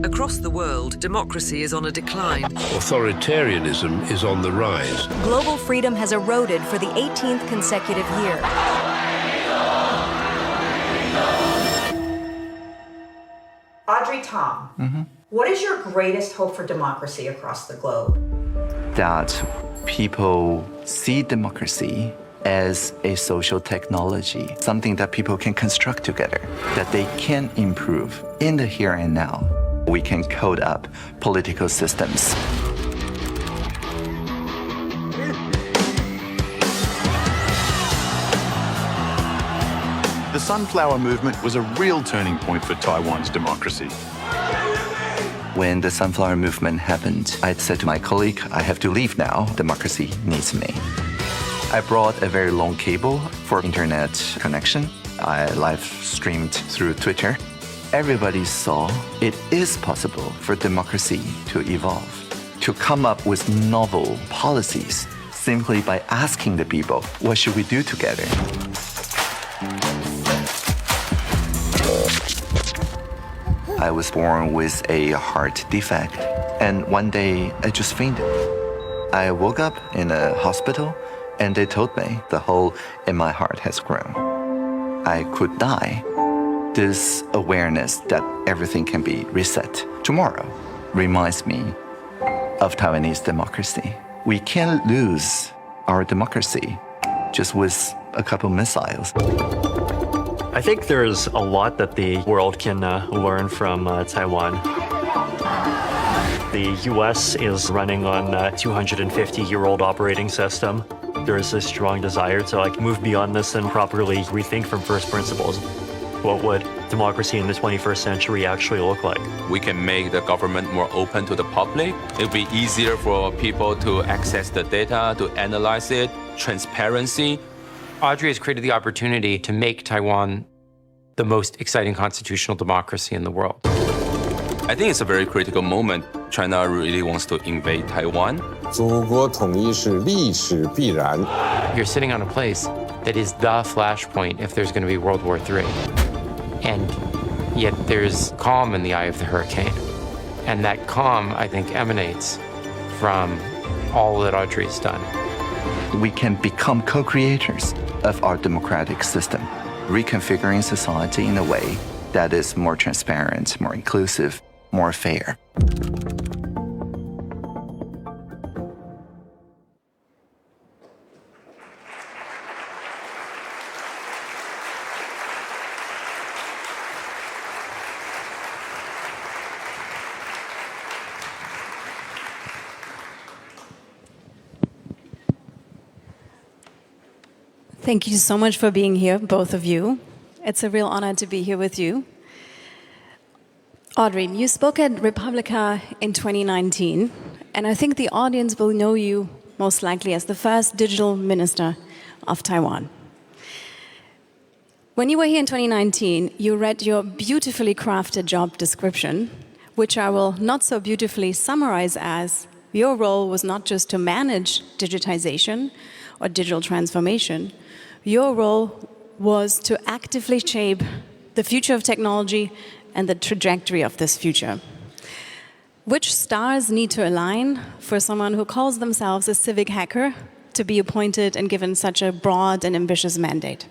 Across the world, democracy is on a decline. Authoritarianism is on the rise. Global freedom has eroded for the 18th consecutive year. Audrey, Tang, what is your greatest hope for democracy across the globe? That people see democracy as a social technology, something that people can construct together, that they can improve in the here and now. We can code up political systems. The Sunflower Movement was a real turning point for Taiwan's democracy. When the Sunflower Movement happened, I said to my colleague, I have to leave now. Democracy needs me. I brought a very long cable for internet connection. I live streamed through Twitter. Everybody saw it is possible for democracy to evolve, to come up with novel policies simply by asking the people, what should we do together? I was born with a heart defect, and one day I just fainted. I woke up in a hospital, and they told me the hole in my heart has grown. I could die. This awareness that everything can be reset tomorrow reminds me of Taiwanese democracy. We can't lose our democracy just with a couple missiles. I think there's a lot that the world can learn from Taiwan. The US is running on a 250-year-old operating system. There is a strong desire to move beyond this and properly rethink from first principles. What would democracy in the 21st century actually look like? We can make the government more open to the public. It'll be easier for people to access the data, to analyze it, transparency. Audrey has created the opportunity to make Taiwan the most exciting constitutional democracy in the world. I think it's a very critical moment. China really wants to invade Taiwan. 祖国统一是历史必然. You're sitting on a place that is the flashpoint if there's going to be World War III. And yet there's calm in the eye of the hurricane. And that calm, I think, emanates from all that Audrey's done. We can become co-creators of our democratic system, reconfiguring society in a way that is more transparent, more inclusive, more fair. Thank you so much for being here, both of you. It's a real honor to be here with you. Audrey, you spoke at Republica in 2019, and I think the audience will know you most likely as the first digital minister of Taiwan. When you were here in 2019, you read your beautifully crafted job description, which I will not so beautifully summarize as your role was not just to manage digitization or digital transformation. Your role was to actively shape the future of technology and the trajectory of this future. Which stars need to align for someone who calls themselves a civic hacker to be appointed and given such a broad and ambitious mandate?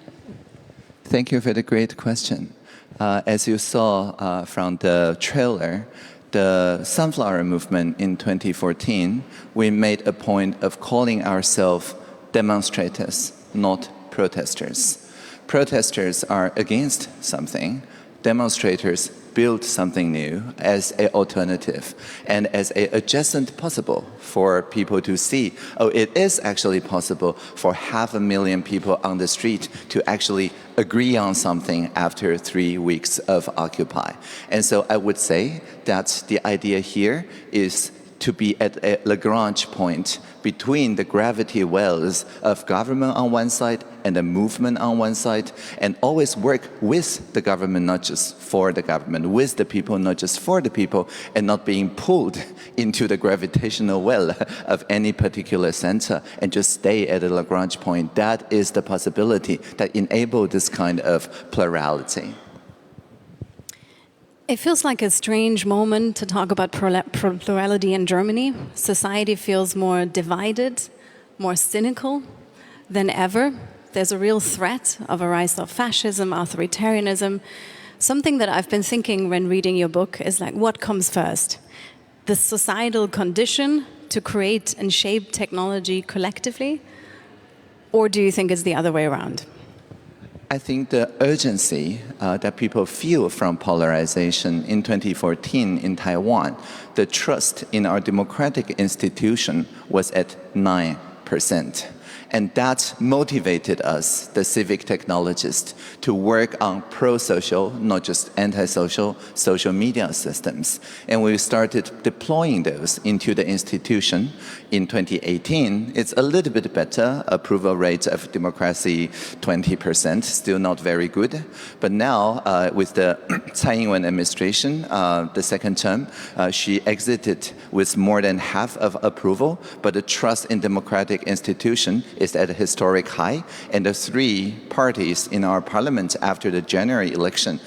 Thank you for the great question. As you saw from the trailer, the Sunflower Movement in 2014, we made a point of calling ourselves demonstrators, not protesters. Protesters are against something. Demonstrators build something new as an alternative and as an adjacent possible for people to see, oh, it is actually possible for 500,000 people on the street to actually agree on something after 3 weeks of Occupy. And so I would say that the idea here is to be at a Lagrange point between the gravity wells of government on one side and the movement on one side, and always work with the government, not just for the government, with the people, not just for the people, and not being pulled into the gravitational well of any particular center and just stay at a Lagrange point. That is the possibility that enables this kind of plurality. It feels like a strange moment to talk about plurality in Germany. Society feels more divided, more cynical than ever. There's a real threat of a rise of fascism, authoritarianism. Something that I've been thinking when reading your book is like, what comes first? The societal condition to create and shape technology collectively? Or do you think it's the other way around? I think the urgency that people feel from polarization in 2014 in Taiwan, the trust in our democratic institution was at 9%. And that motivated us, the civic technologists, to work on pro-social, not just anti-social, social media systems. And we started deploying those into the institution in 2018. It's a little bit better, approval rate of democracy, 20%, still not very good. But now, with the Tsai Ing-wen administration, the second term, she exited with more than half of approval, but the trust in democratic institution is at a historic high, and the three parties in our parliament after the January election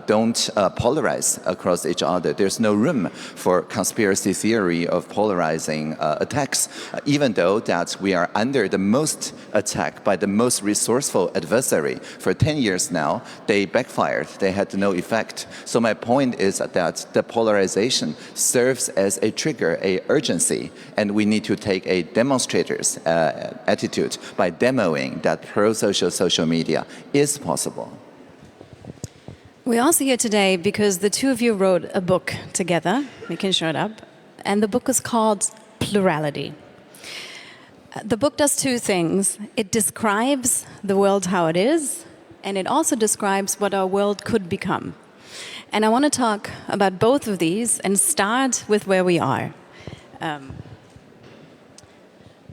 don't polarize across each other. There's no room for conspiracy theory of polarizing attacks, even though that we are under the most attack by the most resourceful adversary. For 10 years now, they backfired. They had no effect. So my point is that the polarization serves as a trigger, a urgency, and we need to take a demonstrator's attitude by demoing that pro-social social media is possible. We're also here today because the two of you wrote a book together. We can show it up. And the book is called Plurality. The book does two things. It describes the world how it is, and it also describes what our world could become. And I want to talk about both of these and start with where we are.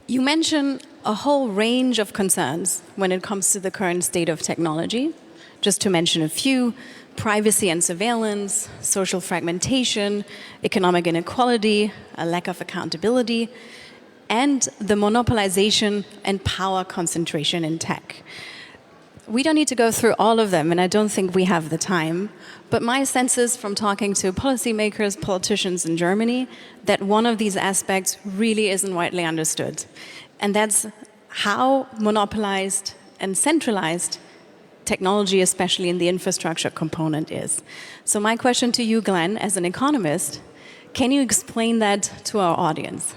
You mention a whole range of concerns when it comes to the current state of technology. Just to mention a few: privacy and surveillance, social fragmentation, economic inequality, a lack of accountability, and the monopolization and power concentration in tech. We don't need to go through all of them, and I don't think we have the time, but my sense is from talking to policymakers, politicians in Germany, that one of these aspects really isn't widely understood. And that's how monopolized and centralized technology, especially in the infrastructure component, is. So my question to you, Glen, as an economist, can you explain that to our audience?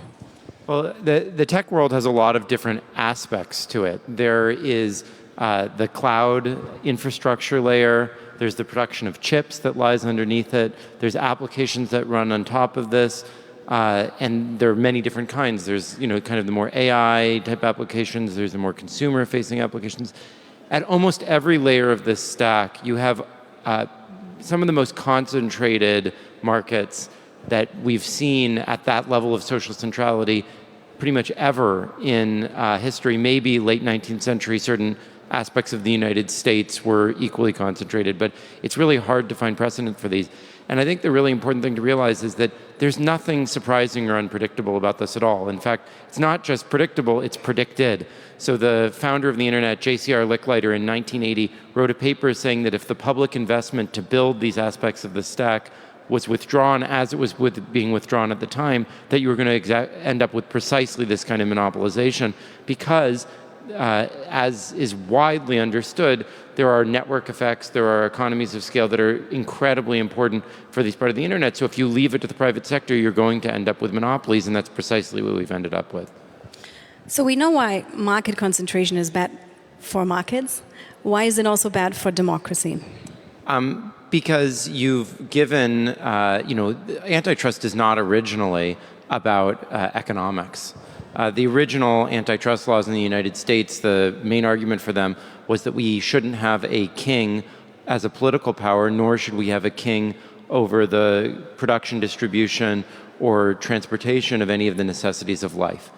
Well, the tech world has a lot of different aspects to it. There is the cloud infrastructure layer. There's the production of chips that lies underneath it. There's applications that run on top of this. And there are many different kinds. There's, kind of the more AI type applications. There's the more consumer-facing applications. At almost every layer of this stack, you have some of the most concentrated markets that we've seen at that level of social centrality pretty much ever in history. Maybe late 19th century, certain aspects of the United States were equally concentrated, but it's really hard to find precedent for these. And I think the really important thing to realize is that there's nothing surprising or unpredictable about this at all. In fact, it's not just predictable, it's predicted. So the founder of the internet, J.C.R. Licklider, in 1980, wrote a paper saying that if the public investment to build these aspects of the stack was withdrawn as it was being withdrawn at the time, that you were going to end up with precisely this kind of monopolization, because as is widely understood, there are network effects, there are economies of scale that are incredibly important for this part of the internet. So if you leave it to the private sector, you're going to end up with monopolies, and that's precisely what we've ended up with. So we know why market concentration is bad for markets. Why is it also bad for democracy? Because you've given, antitrust is not originally about economics. The original antitrust laws in the United States, the main argument for them was that we shouldn't have a king as a political power, nor should we have a king over the production, distribution, or transportation of any of the necessities of life.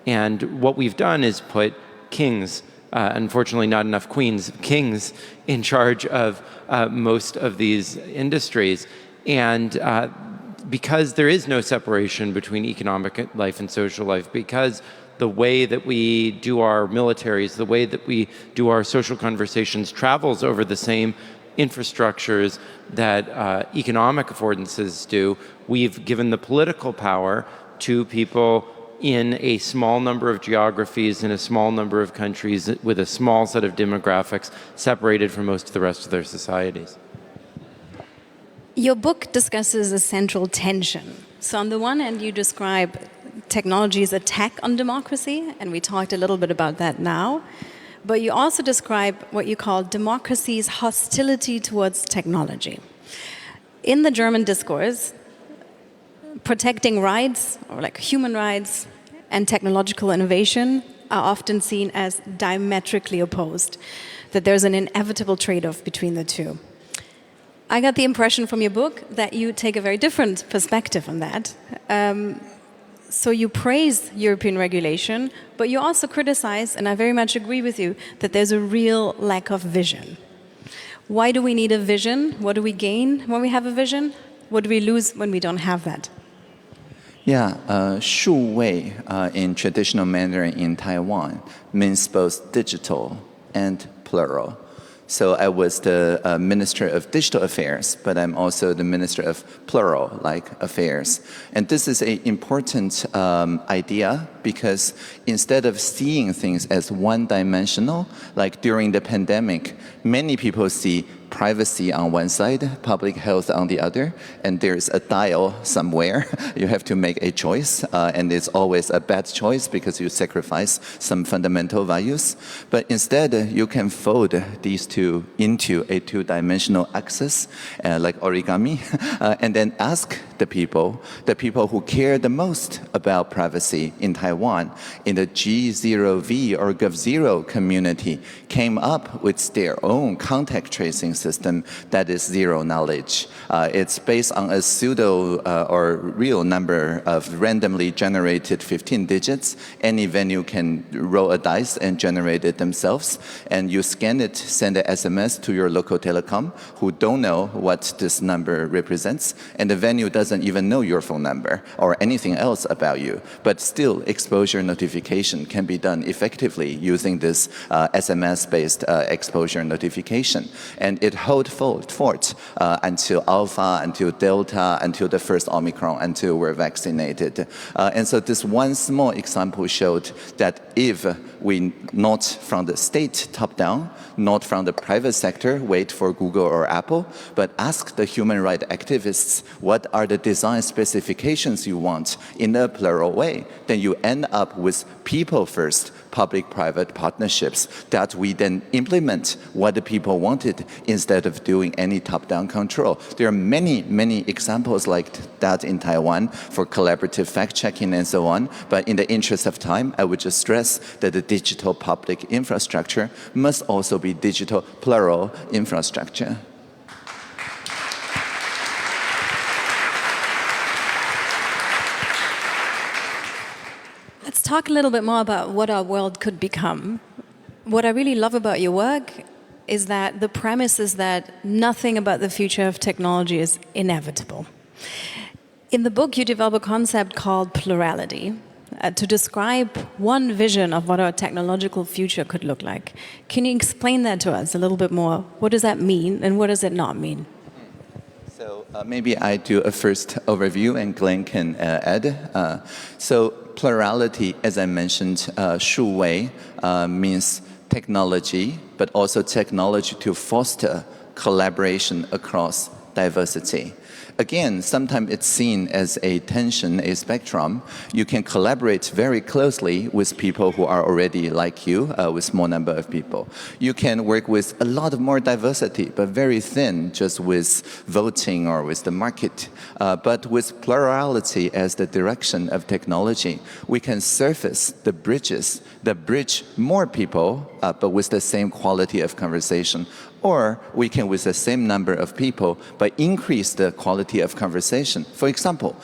And what we've done is put kings, unfortunately not enough queens, kings in charge of most of these industries. And because there is no separation between economic life and social life, because the way that we do our militaries, the way that we do our social conversations travels over the same infrastructures that economic affordances do. We've given the political power to people in a small number of geographies, in a small number of countries, with a small set of demographics, separated from most of the rest of their societies. Your book discusses a central tension. So on the one hand, you describe technology's attack on democracy, and we talked a little bit about that now. But you also describe what you call democracy's hostility towards technology. In the German discourse, protecting rights, or like human rights, and technological innovation are often seen as diametrically opposed, that there's an inevitable trade-off between the two. I got the impression from your book that you take a very different perspective on that. So you praise European regulation, but you also criticize, and I very much agree with you, that there's a real lack of vision. Why do we need a vision? What do we gain when we have a vision? What do we lose when we don't have that? Yeah, 数位 in traditional Mandarin in Taiwan means both digital and plural. So I was the Minister of Digital Affairs, but I'm also the Minister of Plural, like affairs. And this is an important idea because instead of seeing things as one-dimensional, like during the pandemic, many people see privacy on one side, public health on the other, and there's a dial somewhere. You have to make a choice, and it's always a bad choice because you sacrifice some fundamental values. But instead, you can fold these two into a two-dimensional axis, like origami, and then ask the people who care the most about privacy in Taiwan, in the G0V or Gov0 community, came up with their own contact tracing system that is zero knowledge. It's based on a pseudo or real number of randomly generated 15 digits. Any venue can roll a dice and generate it themselves. And you scan it, send an SMS to your local telecom, who don't know what this number represents. And the venue doesn't even know your phone number or anything else about you. But still, exposure notification can be done effectively using this SMS-based exposure notification. And it held fort until Alpha, until Delta, until the first Omicron, until we're vaccinated. And so this one small example showed that if we not from the state top down, not from the private sector, wait for Google or Apple, but ask the human rights activists what are the design specifications you want in a plural way, then you end up with people first, public-private partnerships that we then implement what the people wanted instead of doing any top-down control. There are many, many examples like that in Taiwan for collaborative fact-checking and so on, but in the interest of time, I would just stress that the digital public infrastructure must also be digital plural infrastructure. Let's talk a little bit more about what our world could become. What I really love about your work is that the premise is that nothing about the future of technology is inevitable. In the book, you develop a concept called plurality to describe one vision of what our technological future could look like. Can you explain that to us a little bit more? What does that mean and what does it not mean? So maybe I do a first overview and Glen can add. So plurality, as I mentioned, 数位 means technology, but also technology to foster collaboration across diversity. Again, sometimes it's seen as a tension, a spectrum. You can collaborate very closely with people who are already like you, with small number of people. You can work with a lot of more diversity, but very thin, just with voting or with the market. But with plurality as the direction of technology, we can surface the bridges that bridge more people, but with the same quality of conversation. Or we can, with the same number of people, but increase the quality of conversation. For example,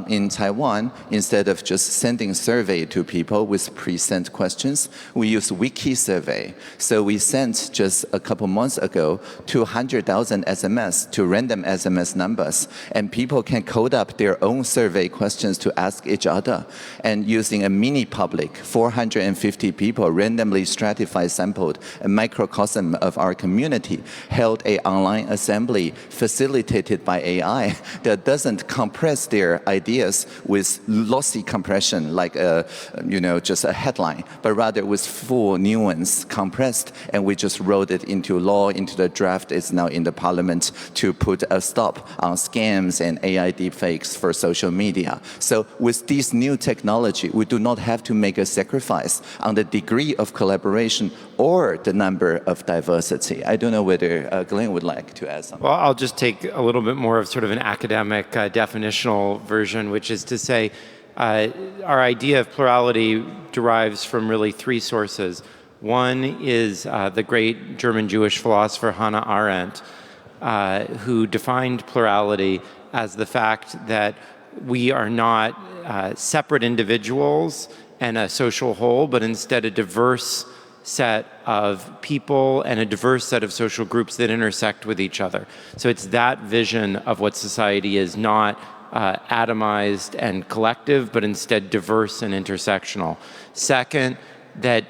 in Taiwan, instead of just sending survey to people with pre-sent questions, we use wiki survey. So we sent just a couple months ago 200,000 SMS to random SMS numbers, and people can code up their own survey questions to ask each other. And using a mini public, 450 people randomly stratified, sampled a microcosm of our community, held an online assembly facilitated by AI that doesn't compress their ideas with lossy compression like just a headline, but rather with full nuance compressed, and we just wrote it into law, into the draft. It's now in the parliament to put a stop on scams and AI deepfakes for social media. So with this new technology, we do not have to make a sacrifice on the degree of collaboration or the number of diversity. I don't know whether Glen would like to add something. Well, I'll just take a little bit more of sort of an academic definitional version, which is to say our idea of plurality derives from really three sources. One is the great German Jewish philosopher Hannah Arendt, who defined plurality as the fact that we are not separate individuals and a social whole, but instead a diverse set of people and a diverse set of social groups that intersect with each other. So it's that vision of what society is, not atomized and collective, but instead diverse and intersectional. Second, that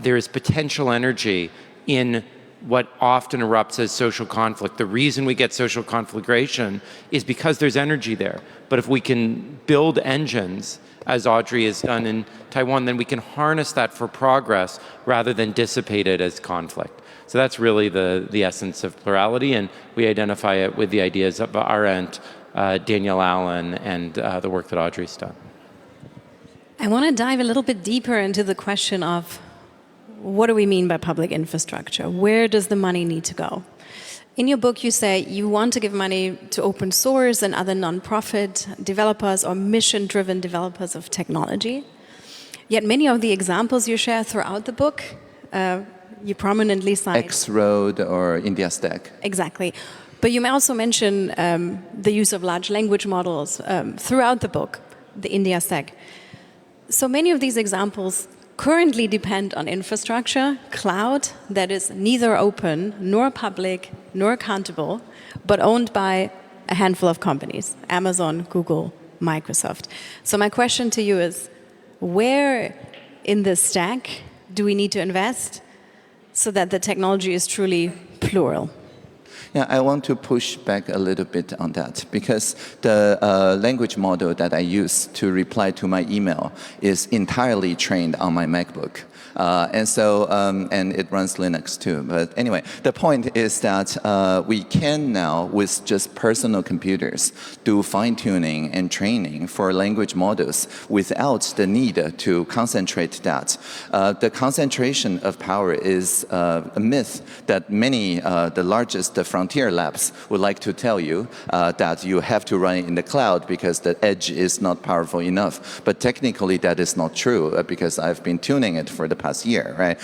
there is potential energy in what often erupts as social conflict. The reason we get social conflagration is because there's energy there. But if we can build engines, as Audrey has done in Taiwan, then we can harness that for progress rather than dissipate it as conflict. So that's really the essence of plurality, and we identify it with the ideas of Arendt, Daniel Allen, and the work that Audrey's done. I want to dive a little bit deeper into the question of what do we mean by public infrastructure? Where does the money need to go? In your book, you say you want to give money to open source and other non-profit developers or mission-driven developers of technology. Yet many of the examples you share throughout the book, you prominently cite X-Road or India Stack. Exactly. But you may also mention the use of large language models throughout the book, the India Stack. So many of these examples currently depend on infrastructure, cloud, that is neither open, nor public, nor accountable, but owned by a handful of companies, Amazon, Google, Microsoft. So my question to you is, where in this stack do we need to invest so that the technology is truly plural? Yeah, I want to push back a little bit on that because the language model that I use to reply to my email is entirely trained on my MacBook. And it runs Linux too. But anyway, the point is that we can now, with just personal computers, do fine-tuning and training for language models without the need to concentrate that. The concentration of power is a myth that many, the largest frontier labs would like to tell you that you have to run it in the cloud because the edge is not powerful enough. But technically that is not true because I've been tuning it for the past year, right,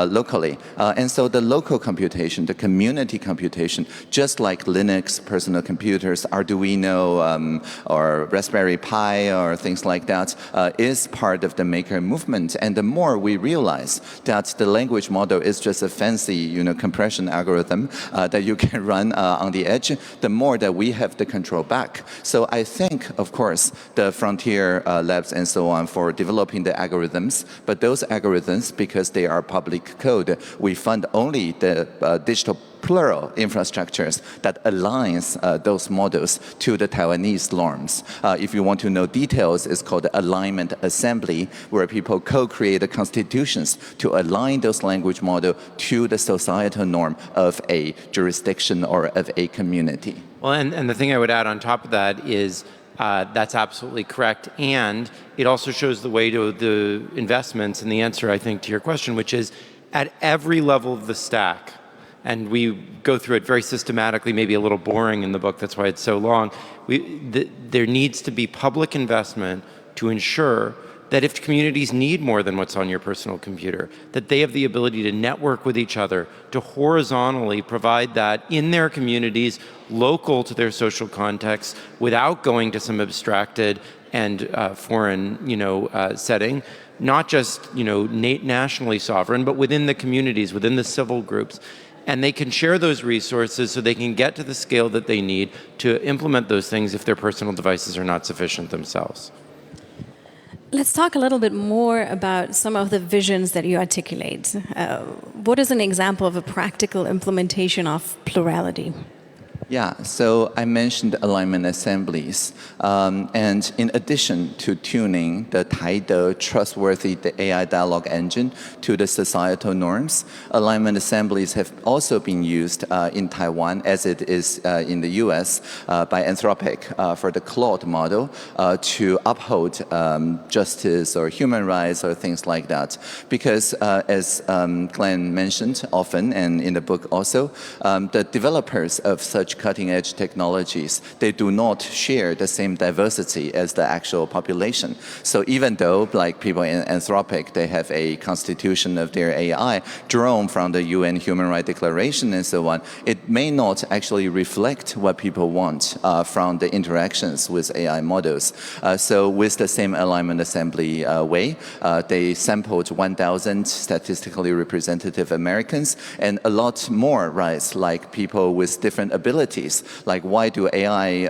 locally. And so the local computation, the community computation, just like Linux, personal computers, Arduino, or Raspberry Pi, or things like that, is part of the maker movement. And the more we realize that the language model is just a fancy, compression algorithm that you can run on the edge, the more that we have the control back. So I think, of course, the frontier labs and so on for developing the algorithms, but those algorithms, because they are public code, we fund only the digital plural infrastructures that aligns those models to the Taiwanese norms. If you want to know details, it's called alignment assembly, where people co-create the constitutions to align those language models to the societal norm of a jurisdiction or of a community. Well, and the thing I would add on top of that is that's absolutely correct. And it also shows the way to the investments and the answer, I think, to your question, which is at every level of the stack, and we go through it very systematically, maybe a little boring in the book, that's why it's so long, there needs to be public investment to ensure that if communities need more than what's on your personal computer, that they have the ability to network with each other, to horizontally provide that in their communities, local to their social context, without going to some abstracted and foreign, setting, not just, nationally sovereign, but within the communities, within the civil groups. And they can share those resources so they can get to the scale that they need to implement those things if their personal devices are not sufficient themselves. Let's talk a little bit more about some of the visions that you articulate. What is an example of a practical implementation of plurality? Yeah, so I mentioned alignment assemblies. And in addition to tuning the Taide trustworthy AI dialogue engine to the societal norms, alignment assemblies have also been used in Taiwan, as it is in the US, by Anthropic for the Claude model to uphold justice or human rights or things like that. Because as Glen mentioned often, and in the book also, the developers of such cutting-edge technologies, they do not share the same diversity as the actual population. So even though, like people in Anthropic, they have a constitution of their AI drawn from the UN Human Rights Declaration and so on, it may not actually reflect what people want from the interactions with AI models. So with the same alignment assembly way, they sampled 1,000 statistically representative Americans and a lot more rights, like people with different abilities. Like, why do AI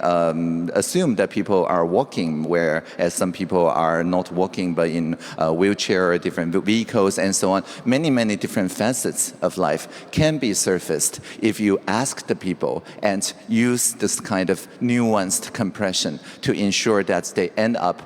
assume that people are walking, whereas some people are not walking but in a wheelchair or different vehicles and so on? Many, many different facets of life can be surfaced if you ask the people and use this kind of nuanced compression to ensure that they end up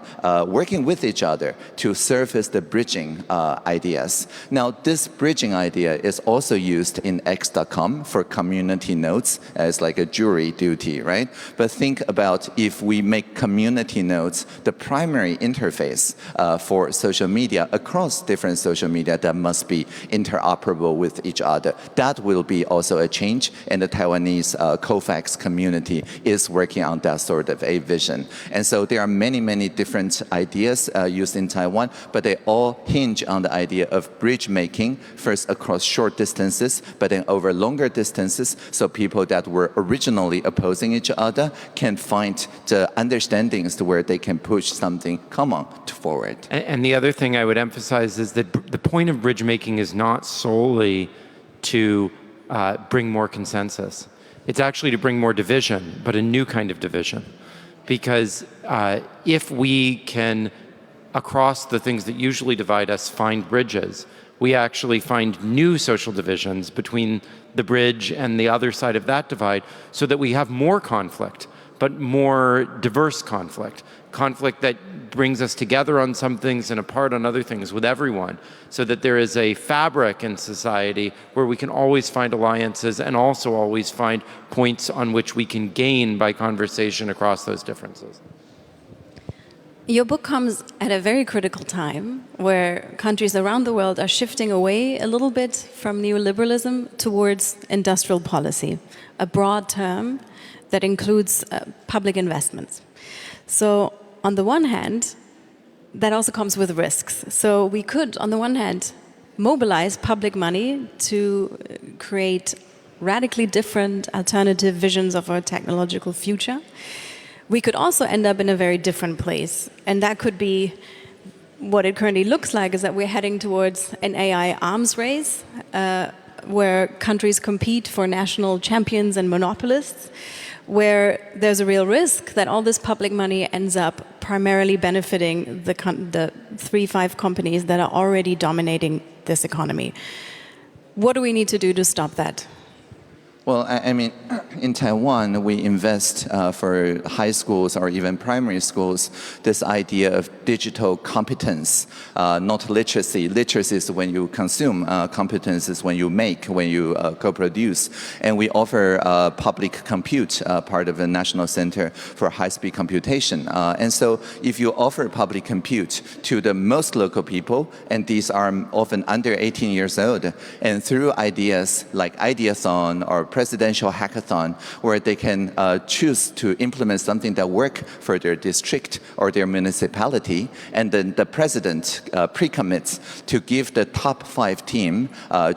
working with each other to surface the bridging ideas. Now, this bridging idea is also used in X.com for community nodes as like a jury duty, right? But think about if we make community nodes the primary interface for social media across different social media that must be interoperable with each other. That will be also a change, and the Taiwanese COFAX community is working on that sort of a vision. And so there are many, many different ideas used in Taiwan, but they all hinge on the idea of bridge making, first across short distances, but then over longer distances, so people that were originally opposing each other can find the understandings to where they can push something common forward. And the other thing I would emphasize is that the point of bridge making is not solely to bring more consensus. It's actually to bring more division, but a new kind of division. Because if we can, across the things that usually divide us, find bridges, we actually find new social divisions between the bridge and the other side of that divide, so that we have more conflict, but more diverse conflict. Conflict that brings us together on some things and apart on other things with everyone, so that there is a fabric in society where we can always find alliances and also always find points on which we can gain by conversation across those differences. Your book comes at a very critical time where countries around the world are shifting away a little bit from neoliberalism towards industrial policy, a broad term that includes public investments. So on the one hand, that also comes with risks. So we could, on the one hand, mobilize public money to create radically different alternative visions of our technological future. We could also end up in a very different place. And that could be what it currently looks like, is that we're heading towards an AI arms race, where countries compete for national champions and monopolists, where there's a real risk that all this public money ends up primarily benefiting the 3-5 companies that are already dominating this economy. What do we need to do to stop that? Well, I mean, in Taiwan, we invest for high schools or even primary schools this idea of digital competence, not literacy. Literacy is when you consume, competence is when you make, when you co-produce. And we offer public compute, part of the National Center for High-Speed Computation. And so if you offer public compute to the most local people, and these are often under 18 years old, and through ideas like Ideathon or presidential hackathon where they can choose to implement something that work for their district or their municipality, and then the president pre-commits to give the top 5 team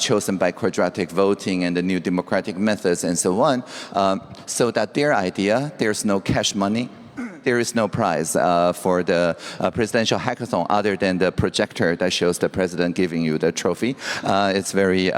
chosen by quadratic voting and the new democratic methods and so on, so that their idea, there's no cash money, there is no prize for the presidential hackathon other than the projector that shows the president giving you the trophy. It's very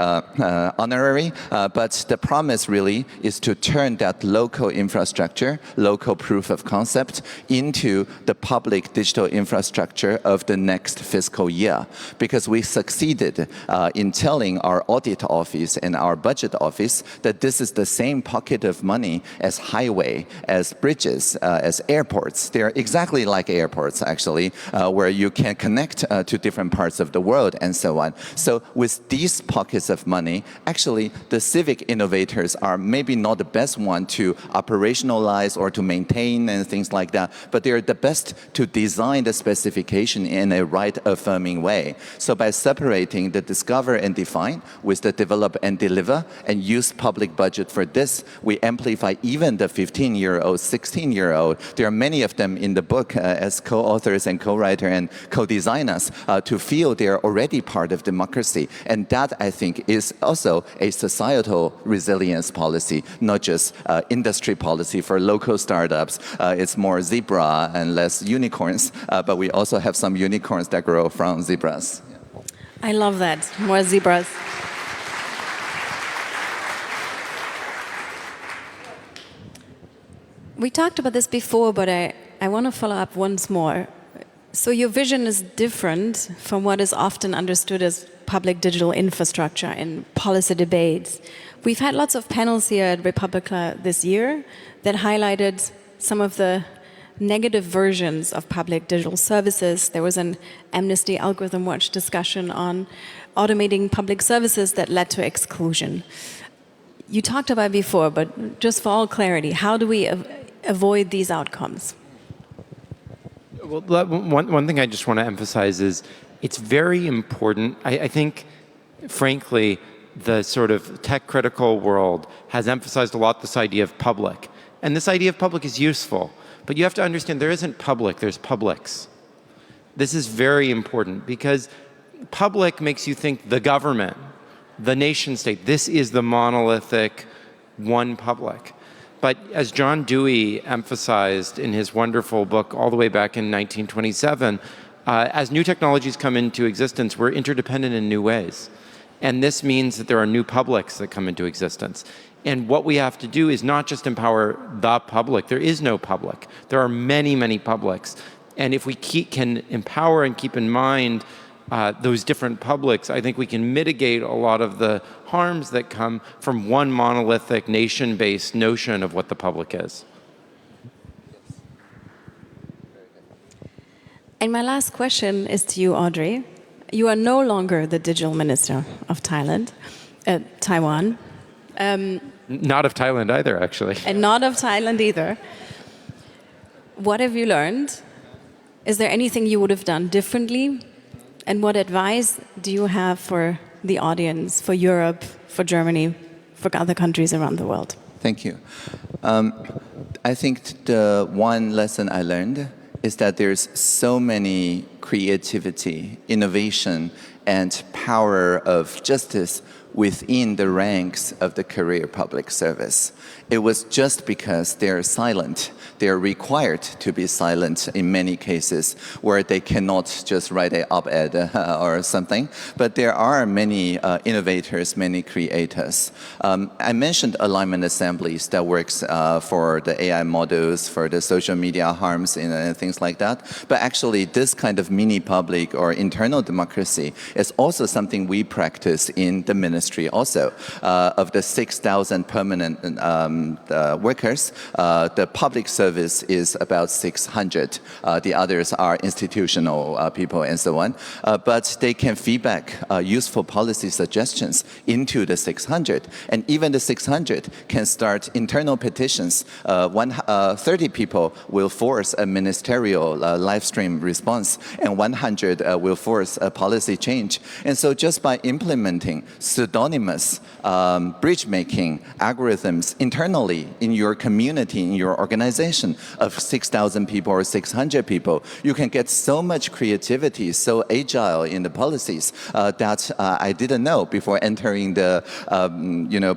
honorary, but the promise really is to turn that local infrastructure, local proof of concept, into the public digital infrastructure of the next fiscal year. Because we succeeded in telling our audit office and our budget office that this is the same pocket of money as highway, as bridges, as airports. They're exactly like airports, actually, where you can connect to different parts of the world and so on. So with these pockets of money, actually, the civic innovators are maybe not the best one to operationalize or to maintain and things like that, but they're the best to design the specification in a right-affirming way. So by separating the discover and define with the develop and deliver and use public budget for this, we amplify even the 15-year-old, 16-year-old. There are many of them in the book as co-authors and co-writer and co-designers to feel they're already part of democracy. And that, I think, is also a societal resilience policy, not just industry policy for local startups. It's more zebra and less unicorns, but we also have some unicorns that grow from zebras. I love that, more zebras. We talked about this before, but I want to follow up once more. So your vision is different from what is often understood as public digital infrastructure in policy debates. We've had lots of panels here at Republica this year that highlighted some of the negative versions of public digital services. There was an Amnesty Algorithm Watch discussion on automating public services that led to exclusion. You talked about it before, but just for all clarity, how do we avoid these outcomes? Well, one thing I just want to emphasize is it's very important. I think, frankly, the sort of tech-critical world has emphasized a lot this idea of public. And this idea of public is useful. But you have to understand there isn't public, there's publics. This is very important because public makes you think the government, the nation state, this is the monolithic one public. But as John Dewey emphasized in his wonderful book all the way back in 1927, as new technologies come into existence, we're interdependent in new ways. And this means that there are new publics that come into existence. And what we have to do is not just empower the public. There is no public. There are many, many publics. And if we can empower and keep in mind those different publics, I think we can mitigate a lot of the harms that come from one monolithic nation-based notion of what the public is. And my last question is to you, Audrey. You are no longer the digital minister of Taiwan. Not of Thailand either, actually. And not of Thailand either. What have you learned? Is there anything you would have done differently? And what advice do you have for the audience, for Europe, for Germany, for other countries around the world? Thank you. I think the one lesson I learned is that there's so many creativity, innovation, and power of justice within the ranks of the career public service. It was just because they're silent, they're required to be silent in many cases where they cannot just write an op-ed or something. But there are many innovators, many creators. I mentioned alignment assemblies that works for the AI models, for the social media harms and things like that. But actually this kind of mini public or internal democracy is also something we practice in the ministry also. Of the 6,000 permanent workers, the public service is about 600. The others are institutional people and so on. But they can feedback useful policy suggestions into the 600. And even the 600 can start internal petitions. 30 people will force a ministerial live stream response, and 100 will force a policy change. And so just by implementing pseudonymous bridge-making algorithms internally in your community, in your organization of 6,000 people or 600 people, you can get so much creativity, so agile in the policies that I didn't know before entering the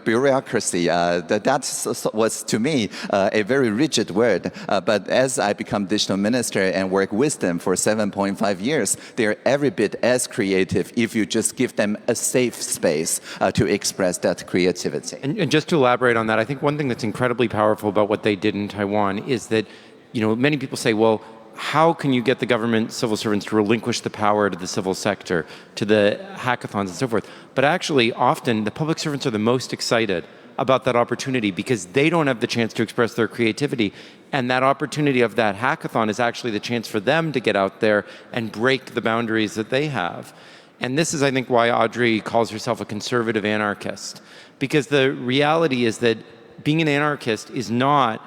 bureaucracy. That was to me a very rigid word. But as I become digital minister and work with them for 7.5 years, they're every bit as creative if you just give them a safe space to express that creativity. And just to elaborate on that, I think one thing that's incredibly powerful about what they did in Taiwan is that, many people say, well, how can you get the government civil servants to relinquish the power to the civil sector, to the hackathons and so forth? But actually, often, the public servants are the most excited about that opportunity because they don't have the chance to express their creativity. And that opportunity of that hackathon is actually the chance for them to get out there and break the boundaries that they have. And this is, I think, why Audrey calls herself a conservative anarchist. Because the reality is that being an anarchist is not,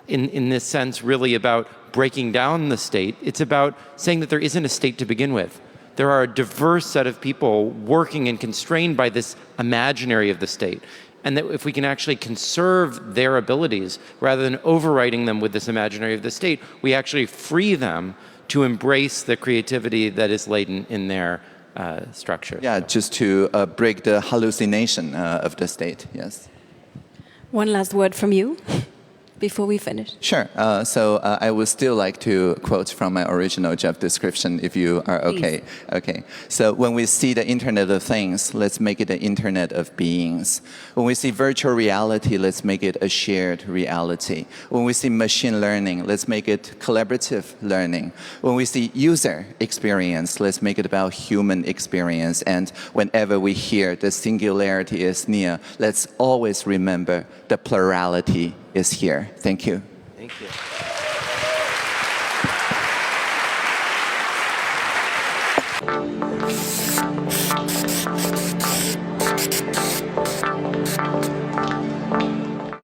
in this sense, really about breaking down the state. It's about saying that there isn't a state to begin with. There are a diverse set of people working and constrained by this imaginary of the state. And that if we can actually conserve their abilities, rather than overriding them with this imaginary of the state, we actually free them to embrace the creativity that is latent in their structure. Yeah, just to break the hallucination of the state, yes. One last word from you before we finish. Sure. So I would still like to quote from my original job description, if you are okay. Please. Okay. So when we see the Internet of Things, let's make it the Internet of Beings. When we see virtual reality, let's make it a shared reality. When we see machine learning, let's make it collaborative learning. When we see user experience, let's make it about human experience. And whenever we hear the singularity is near, let's always remember the plurality is here. Thank you. Thank you.